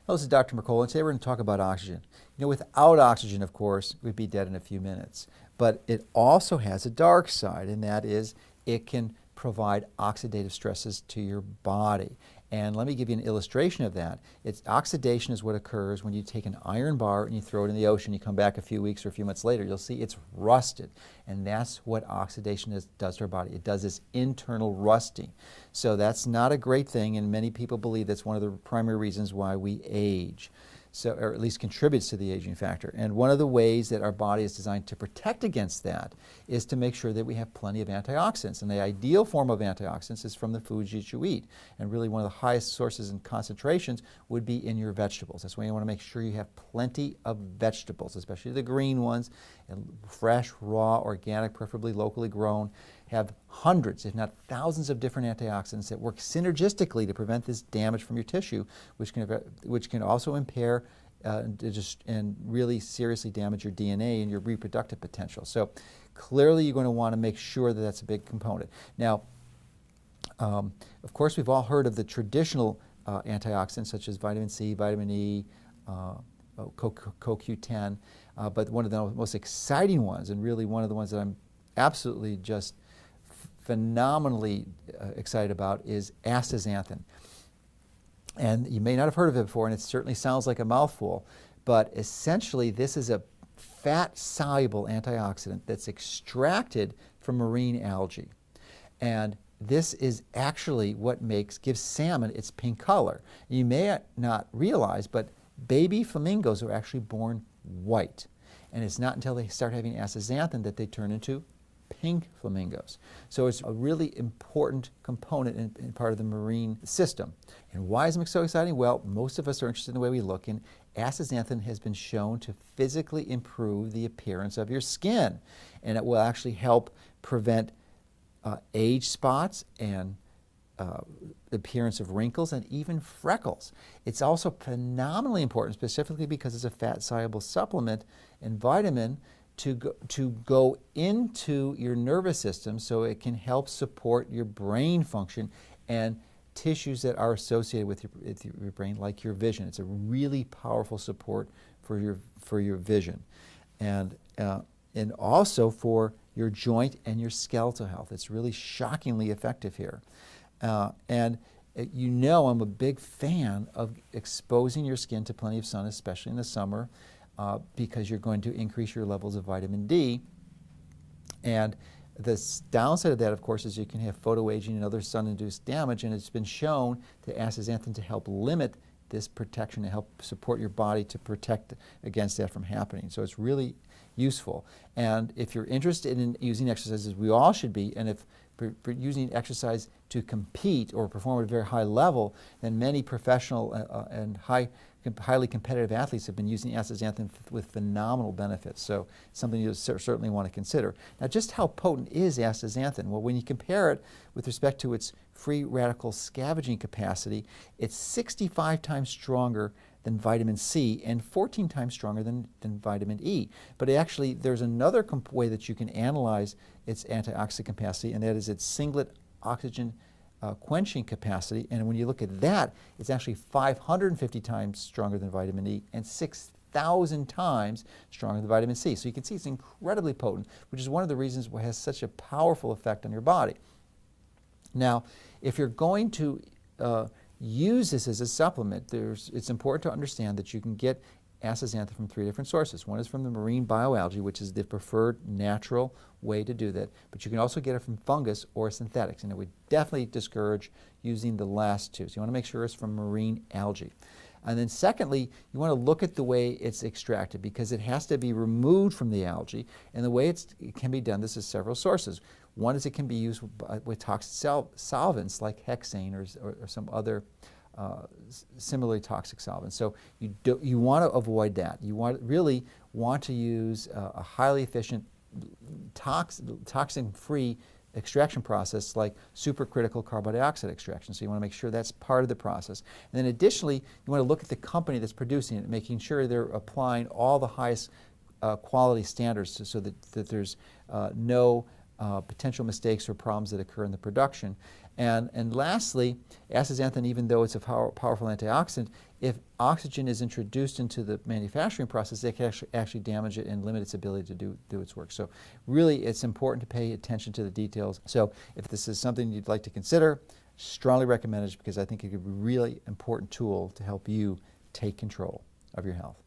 Hello, this is Dr. Mercola, and today we're going to talk about oxygen. You know, without oxygen, of course, we'd be dead in a few minutes. But it also has a dark side, and that is it can provide oxidative stresses to your body. And let me give you an illustration of that. Oxidation is what occurs when you take an iron bar and you throw it in the ocean. You come back a few weeks or a few months later, you'll see it's rusted. And that's what oxidation does to our body. It does this internal rusting. So that's not a great thing, and many people believe that's one of the primary reasons why we age. So, or at least contributes to the aging factor. And one of the ways that our body is designed to protect against that is to make sure that we have plenty of antioxidants. And the ideal form of antioxidants is from the foods that you eat. And really one of the highest sources and concentrations would be in your vegetables. That's why you want to make sure you have plenty of vegetables, especially the green ones, and fresh, raw, organic, preferably locally grown. Have hundreds, if not thousands, of different antioxidants that work synergistically to prevent this damage from your tissue, which can also impair and really seriously damage your DNA and your reproductive potential. So clearly you're going to want to make sure that that's a big component. Now, of course, we've all heard of the traditional antioxidants such as vitamin C, vitamin E, CoQ10, but one of the most exciting ones, and really one of the ones that I'm absolutely just phenomenally excited about, is astaxanthin. And you may not have heard of it before, and it certainly sounds like a mouthful, but essentially this is a fat-soluble antioxidant that's extracted from marine algae. And this is actually what gives salmon its pink color. You may not realize, but baby flamingos are actually born white. And it's not until they start having astaxanthin that they turn into pink flamingos. So it's a really important component in part of the marine system. And why is it so exciting? Well, most of us are interested in the way we look, and astaxanthin has been shown to physically improve the appearance of your skin. And it will actually help prevent age spots and the appearance of wrinkles and even freckles. It's also phenomenally important, specifically because it's a fat-soluble supplement and vitamin, to go into your nervous system so it can help support your brain function and tissues that are associated with your brain, like your vision. It's a really powerful support for your vision, and also for your joint and your skeletal health. It's really shockingly effective here. And you know I'm a big fan of exposing your skin to plenty of sun, especially in the summer, because you're going to increase your levels of vitamin D. And the downside of that, of course, is you can have photoaging and other sun-induced damage, and it's been shown to astaxanthin to help limit this protection, to help support your body to protect against that from happening. So it's really useful. And if you're interested in using exercises, we all should be, and if using exercise to compete or perform at a very high level, then many professional and highly competitive athletes have been using astaxanthin with phenomenal benefits. So it's something you certainly want to consider. Now, just how potent is astaxanthin? Well, when you compare it with respect to its free radical scavenging capacity, it's 65 times stronger than vitamin C and 14 times stronger than vitamin E. But actually, there's another way that you can analyze its antioxidant capacity, and that is its singlet oxygen quenching capacity. And when you look at that, it's actually 550 times stronger than vitamin E and 6,000 times stronger than vitamin C. So you can see it's incredibly potent, which is one of the reasons why it has such a powerful effect on your body. Now, if you're going to use this as a supplement, it's important to understand that you can get astaxanthin from 3 different sources. One is from the marine bioalgae, which is the preferred natural way to do that, but you can also get it from fungus or synthetics, and I would definitely discourage using the last two. So you want to make sure it's from marine algae. And then secondly, you want to look at the way it's extracted, because it has to be removed from the algae, and the way it can be done, this is several sources. One is it can be used with toxic solvents like hexane or some other similarly toxic solvents. So you want to avoid that. You really want to use a highly efficient toxin-free extraction process like supercritical carbon dioxide extraction. So you want to make sure that's part of the process. And then additionally, you want to look at the company that's producing it, making sure they're applying all the highest quality standards so that there's no potential mistakes or problems that occur in the production. And lastly, astaxanthin, even though it's a powerful antioxidant, if oxygen is introduced into the manufacturing process, it can actually damage it and limit its ability to do its work. So really, it's important to pay attention to the details. So if this is something you'd like to consider, strongly recommend it because I think it could be a really important tool to help you take control of your health.